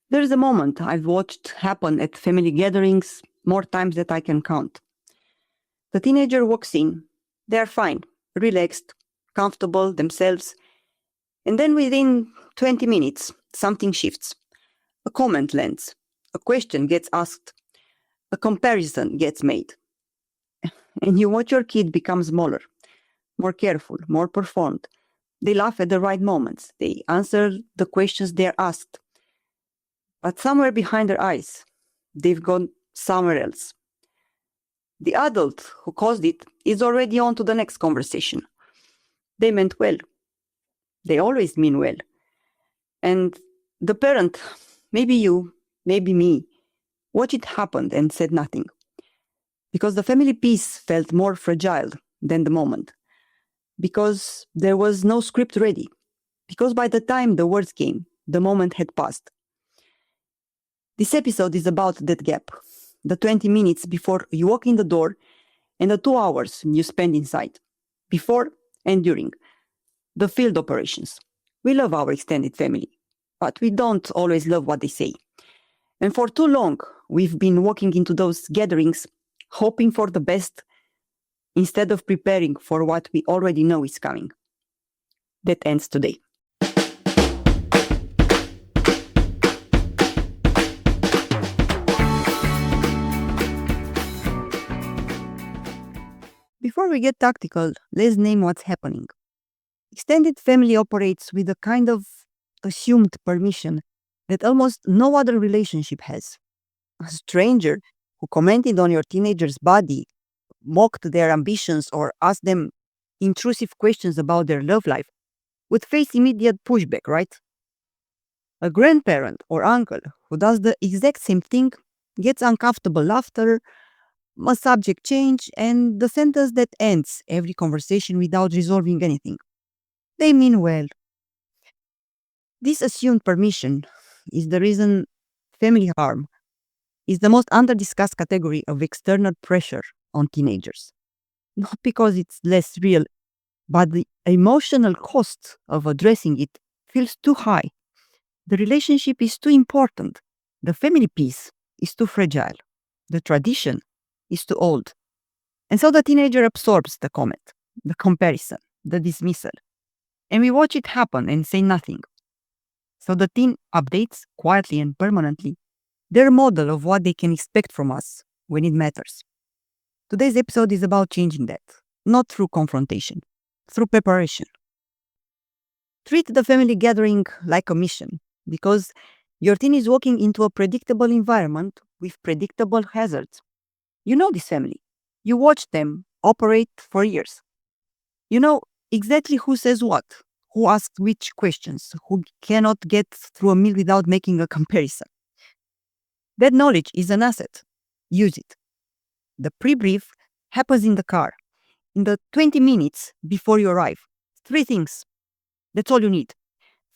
There is a moment I've watched happen at family gatherings more times than I can count. The teenager walks in, they are fine, relaxed, comfortable themselves, and then within 20 minutes, something shifts. A comment lands, a question gets asked, a comparison gets made, and you watch your kid become smaller, more careful, more performed. They laugh at the right moments, they answer the questions they're asked, but somewhere behind their eyes, they've gone somewhere else. The adult who caused it is already on to the next conversation. They meant well. They always mean well. And the parent, maybe you, maybe me, watched it happen and said nothing. Because the family peace felt more fragile than the moment. Because there was no script ready. Because by the time the words came, the moment had passed. This episode is about that gap. The 20 minutes before you walk in the door and the 2 hours you spend inside. Before and during. The field operations. We love our extended family, but we don't always love what they say. And for too long, we've been walking into those gatherings, hoping for the best, instead of preparing for what we already know is coming. That ends today. Before we get tactical, let's name what's happening. Extended family operates with a kind of assumed permission that almost no other relationship has. A stranger who commented on your teenager's body, mocked their ambitions, or asked them intrusive questions about their love life would face immediate pushback, right? A grandparent or uncle who does the exact same thing gets uncomfortable laughter, a subject change, and the sentence that ends every conversation without resolving anything. They mean well. This assumed permission is the reason family harm is the most under-discussed category of external pressure on teenagers. Not because it's less real, but the emotional cost of addressing it feels too high. The relationship is too important. The family piece is too fragile. The tradition is too old. And so the teenager absorbs the comment, the comparison, the dismissal. And we watch it happen and say nothing. So the teen updates quietly and permanently their model of what they can expect from us when it matters. Today's episode is about changing that, not through confrontation, through preparation. Treat the family gathering like a mission, because your teen is walking into a predictable environment with predictable hazards. You know this family. You watch them operate for years. You know exactly who says what, who asks which questions, who cannot get through a meal without making a comparison. That knowledge is an asset. Use it. The pre-brief happens in the car, in the 20 minutes before you arrive. 3 things. That's all you need.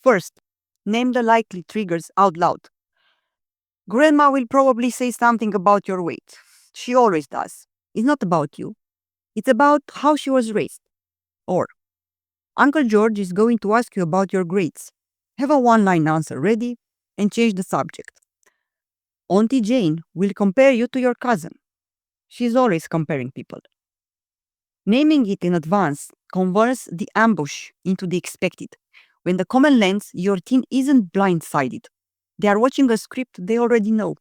First, name the likely triggers out loud. Grandma will probably say something about your weight. She always does. It's not about you. It's about how she was raised. Or, Uncle George is going to ask you about your grades. Have a one-line answer ready and change the subject. Auntie Jane will compare you to your cousin. She's always comparing people. Naming it in advance converts the ambush into the expected. When the comment lands, your teen isn't blindsided. They are watching a script they already know.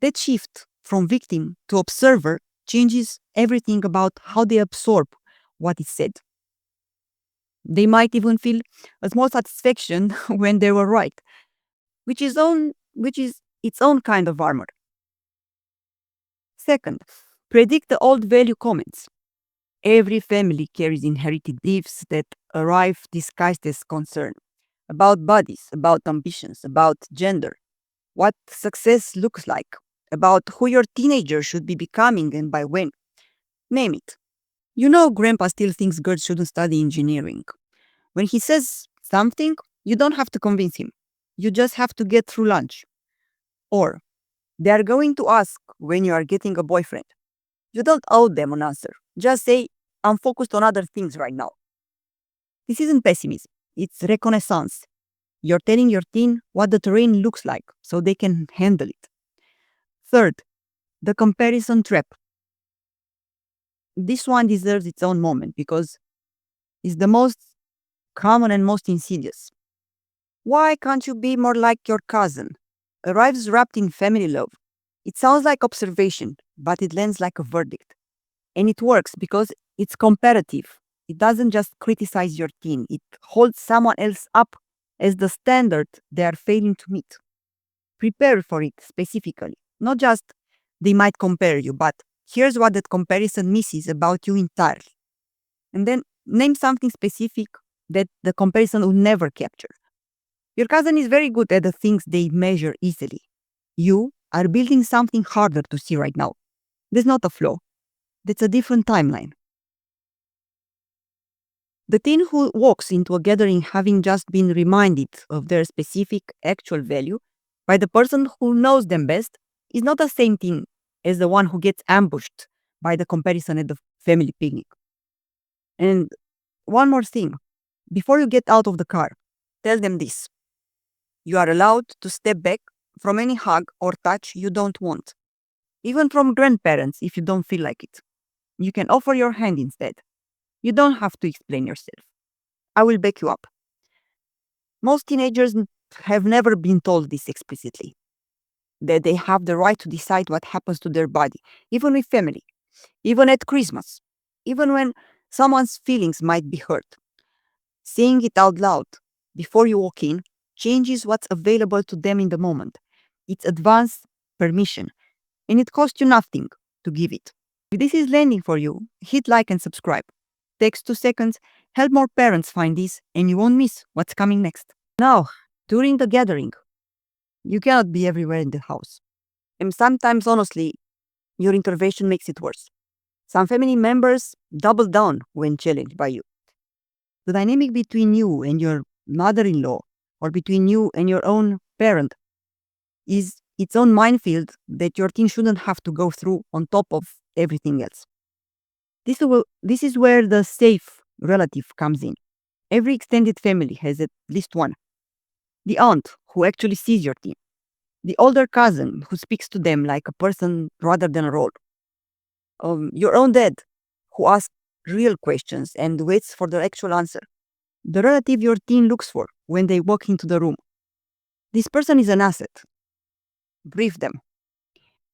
That shift from victim to observer changes everything about how they absorb what is said. They might even feel a small satisfaction when they were right, which is its own kind of armor. Second, predict the old value comments. Every family carries inherited beliefs that arrive disguised as concern about bodies, about ambitions, about gender, what success looks like, about who your teenager should be becoming and by when. Name it. You know, Grandpa still thinks girls shouldn't study engineering. When he says something, you don't have to convince him. You just have to get through lunch. Or, they are going to ask when you are getting a boyfriend. You don't owe them an answer. Just say, I'm focused on other things right now. This isn't pessimism, it's reconnaissance. You're telling your teen what the terrain looks like so they can handle it. Third, the comparison trap. This one deserves its own moment because it's the most common and most insidious. Why can't you be more like your cousin? Arrives wrapped in family love. It sounds like observation, but it lands like a verdict. And it works because it's comparative. It doesn't just criticize your teen, it holds someone else up as the standard they are failing to meet. Prepare for it specifically. Not just they might compare you, but here's what that comparison misses about you entirely. And then name something specific that the comparison will never capture. Your cousin is very good at the things they measure easily. You are building something harder to see right now. There's not a flaw. That's a different timeline. The teen who walks into a gathering having just been reminded of their specific actual value by the person who knows them best is not the same teen as the one who gets ambushed by the comparison at the family picnic. And one more thing, before you get out of the car, tell them this. You are allowed to step back from any hug or touch you don't want, even from grandparents if you don't feel like it. You can offer your hand instead. You don't have to explain yourself. I will back you up. Most teenagers have never been told this explicitly, that they have the right to decide what happens to their body, even with family, even at Christmas, even when someone's feelings might be hurt. Saying it out loud before you walk in changes what's available to them in the moment. It's advanced permission, and it costs you nothing to give it. If this is landing for you, hit like and subscribe. Takes 2 seconds, help more parents find this, and you won't miss what's coming next. Now, during the gathering, you cannot be everywhere in the house. And sometimes, honestly, your intervention makes it worse. Some family members double down when challenged by you. The dynamic between you and your mother-in-law or between you and your own parent is its own minefield that your teen shouldn't have to go through on top of everything else. This is where the safe relative comes in. Every extended family has at least one. The aunt who actually sees your teen. The older cousin who speaks to them like a person rather than a role. Your own dad who asks real questions and waits for the actual answer. The relative your teen looks for when they walk into the room. This person is an asset. Brief them.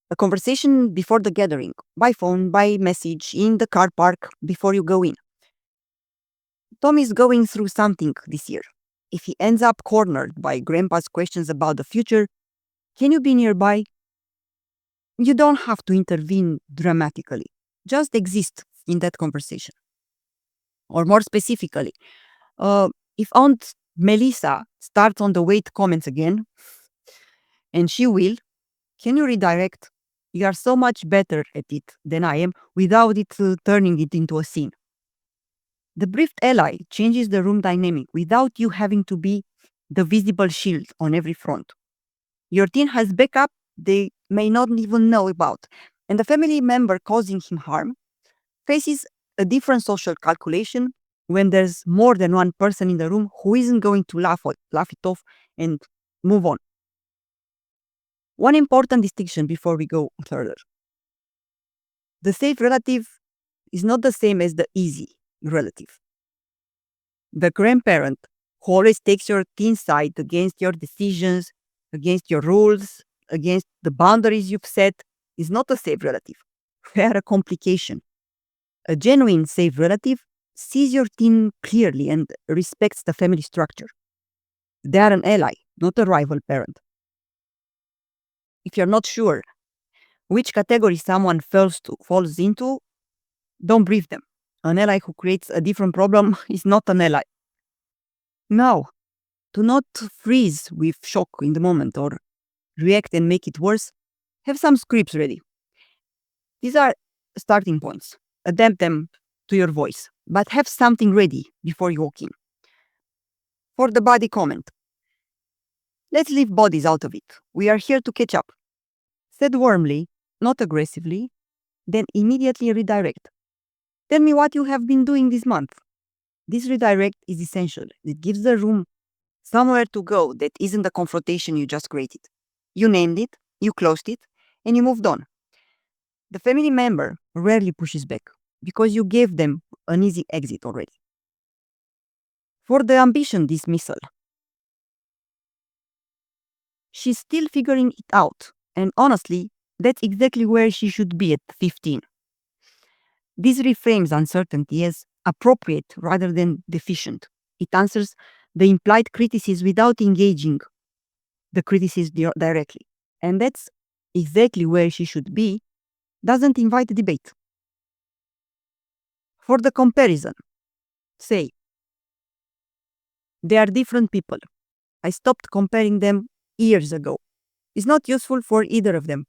A conversation before the gathering, by phone, by message, in the car park, before you go in. Tom is going through something this year. If he ends up cornered by grandpa's questions about the future, can you be nearby? You don't have to intervene dramatically. Just exist in that conversation. Or more specifically, if Aunt Melissa starts on the weight comments again, and she will, can you redirect? You are so much better at it than I am without it turning it into a scene. The briefed ally changes the room dynamic without you having to be the visible shield on every front. Your teen has backup they may not even know about, and the family member causing him harm faces a different social calculation when there's more than one person in the room who isn't going to laugh it off and move on. One important distinction before we go further. The safe relative is not the same as the easy relative. The grandparent who always takes your teen side against your decisions, against your rules, against the boundaries you've set is not a safe relative. They are a complication. A genuine safe relative sees your teen clearly and respects the family structure. They are an ally, not a rival parent. If you're not sure which category someone falls into, don't brief them. An ally who creates a different problem is not an ally. Now, do not freeze with shock in the moment or react and make it worse. Have some scripts ready. These are starting points. Adapt them to your voice, but have something ready before you walk in. For the body comment, let's leave bodies out of it. We are here to catch up. Said warmly, not aggressively, then immediately redirect. Tell me what you have been doing this month. This redirect is essential. It gives the room somewhere to go that isn't the confrontation you just created. You named it, you closed it, and you moved on. The family member rarely pushes back because you gave them an easy exit already. For the ambition dismissal, she's still figuring it out, and honestly, that's exactly where she should be at 15. This reframes uncertainty as appropriate rather than deficient. It answers the implied criticism without engaging the criticism directly. And that's exactly where she should be, doesn't invite debate. For the comparison, say, they are different people. I stopped comparing them years ago. It's not useful for either of them.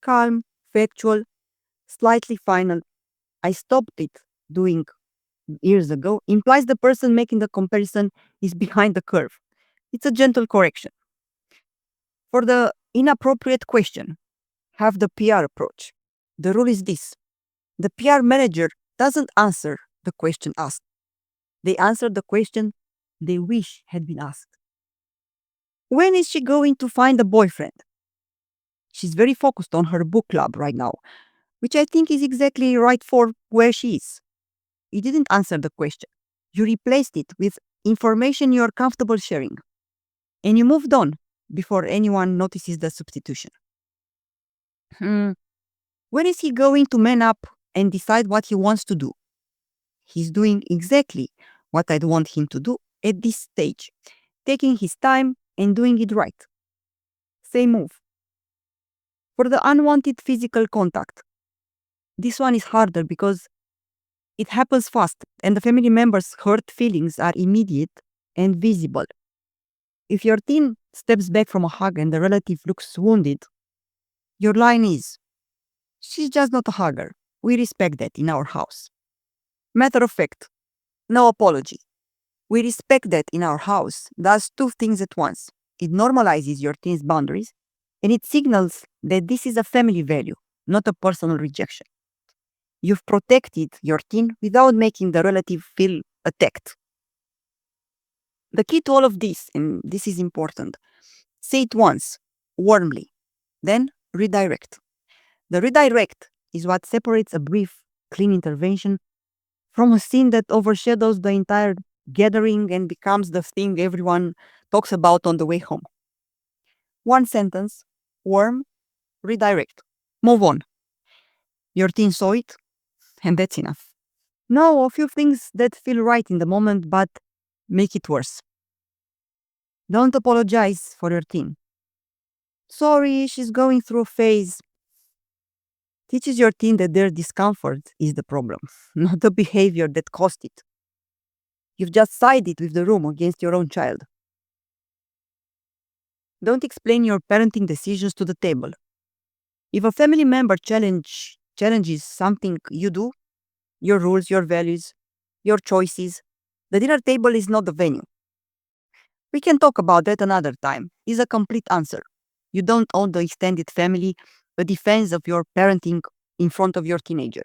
Calm, factual, slightly final. I stopped it doing years ago implies the person making the comparison is behind the curve. It's a gentle correction. For the inappropriate question, have the PR approach. The rule is this: the PR manager doesn't answer the question asked, they answer the question they wish had been asked. When is she going to find a boyfriend? She's very focused on her book club right now, which I think is exactly right for where she is. You didn't answer the question. You replaced it with information you're comfortable sharing. And you moved on before anyone notices the substitution. When is he going to man up and decide what he wants to do? He's doing exactly what I'd want him to do at this stage, taking his time and doing it right. Same move. For the unwanted physical contact, this one is harder because it happens fast and the family members' hurt feelings are immediate and visible. If your teen steps back from a hug and the relative looks wounded, your line is, she's just not a hugger. We respect that in our house. Matter of fact, no apology. We respect that in our house does two things at once. It normalizes your teen's boundaries and it signals that this is a family value, not a personal rejection. You've protected your teen without making the relative feel attacked. The key to all of this, and this is important, say it once, warmly, then redirect. The redirect is what separates a brief, clean intervention from a scene that overshadows the entire gathering and becomes the thing everyone talks about on the way home. One sentence, warm, redirect, move on. Your teen saw it, and that's enough. Now, a few things that feel right in the moment but make it worse. Don't apologize for your teen. Sorry, she's going through a phase. Teaches your teen that their discomfort is the problem, not the behavior that caused it. You've just sided with the room against your own child. Don't explain your parenting decisions to the table. If a family member challenges something you do, your rules, your values, your choices, the dinner table is not the venue. We can talk about that another time, is a complete answer. You don't owe the extended family a defense of your parenting in front of your teenager.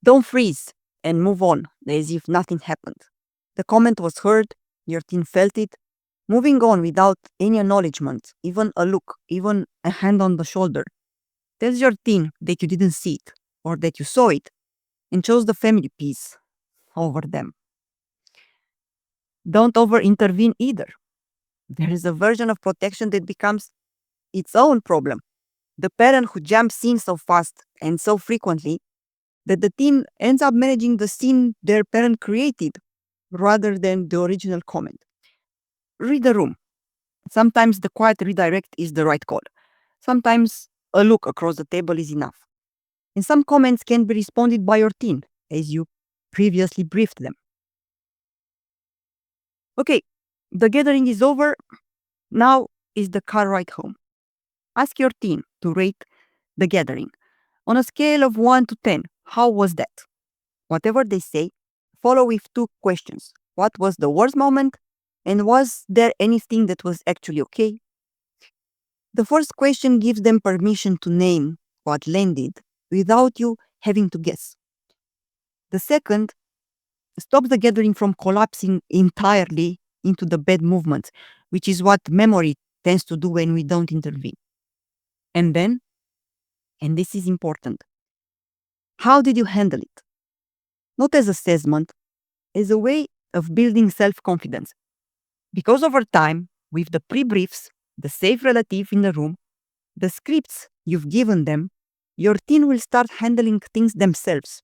Don't freeze and move on as if nothing happened. The comment was heard, your teen felt it. Moving on without any acknowledgement, even a look, even a hand on the shoulder, tells your teen that you didn't see it or that you saw it and chose the family peace over them. Don't over-intervene either. There is a version of protection that becomes its own problem. The parent who jumps in so fast and so frequently that the teen ends up managing the scene their parent created rather than the original comment. Read the room. Sometimes the quiet redirect is the right call. Sometimes a look across the table is enough. And some comments can be responded by your teen as you previously briefed them. Okay, the gathering is over. Now is the car ride home. Ask your teen to rate the gathering. On a scale of 1 to 10, how was that? Whatever they say, follow with two questions. What was the worst moment? And was there anything that was actually okay? The first question gives them permission to name what landed without you having to guess. The second Stop the gathering from collapsing entirely into the bad movements, which is what memory tends to do when we don't intervene. And then, and this is important, how did you handle it? Not as assessment, as a way of building self-confidence. Because over time, with the pre-briefs, the safe relative in the room, the scripts you've given them, your teen will start handling things themselves.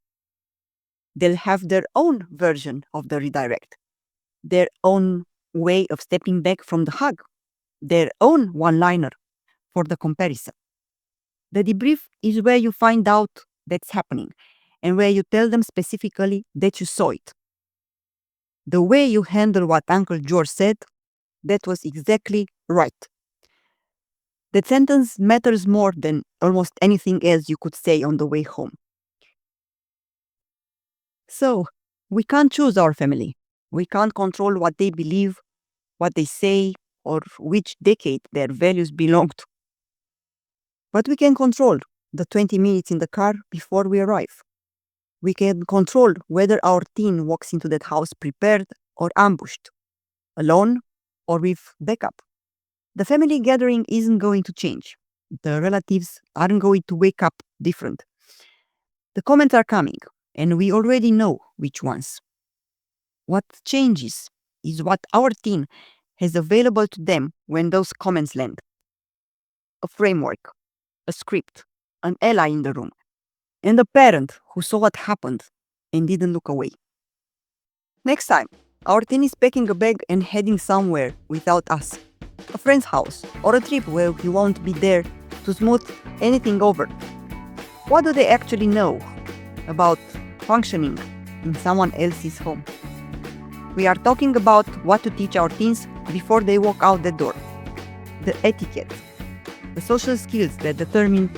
They'll have their own version of the redirect, their own way of stepping back from the hug, their own one-liner for the comparison. The debrief is where you find out that's happening and where you tell them specifically that you saw it. The way you handle what Uncle George said, that was exactly right. That sentence matters more than almost anything else you could say on the way home. So, we can't choose our family. We can't control what they believe, what they say, or which decade their values belong to. But we can control the 20 minutes in the car before we arrive. We can control whether our teen walks into that house prepared or ambushed, alone or with backup. The family gathering isn't going to change. The relatives aren't going to wake up different. The comments are coming, and we already know which ones. What changes is what our teen has available to them when those comments land. A framework, a script, an ally in the room, and a parent who saw what happened and didn't look away. Next time, our teen is packing a bag and heading somewhere without us. A friend's house, or a trip where we won't be there to smooth anything over. What do they actually know about functioning in someone else's home? We are talking about what to teach our teens before they walk out the door. The etiquette, the social skills that determine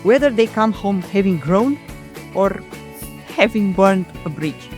whether they come home having grown or having burned a bridge.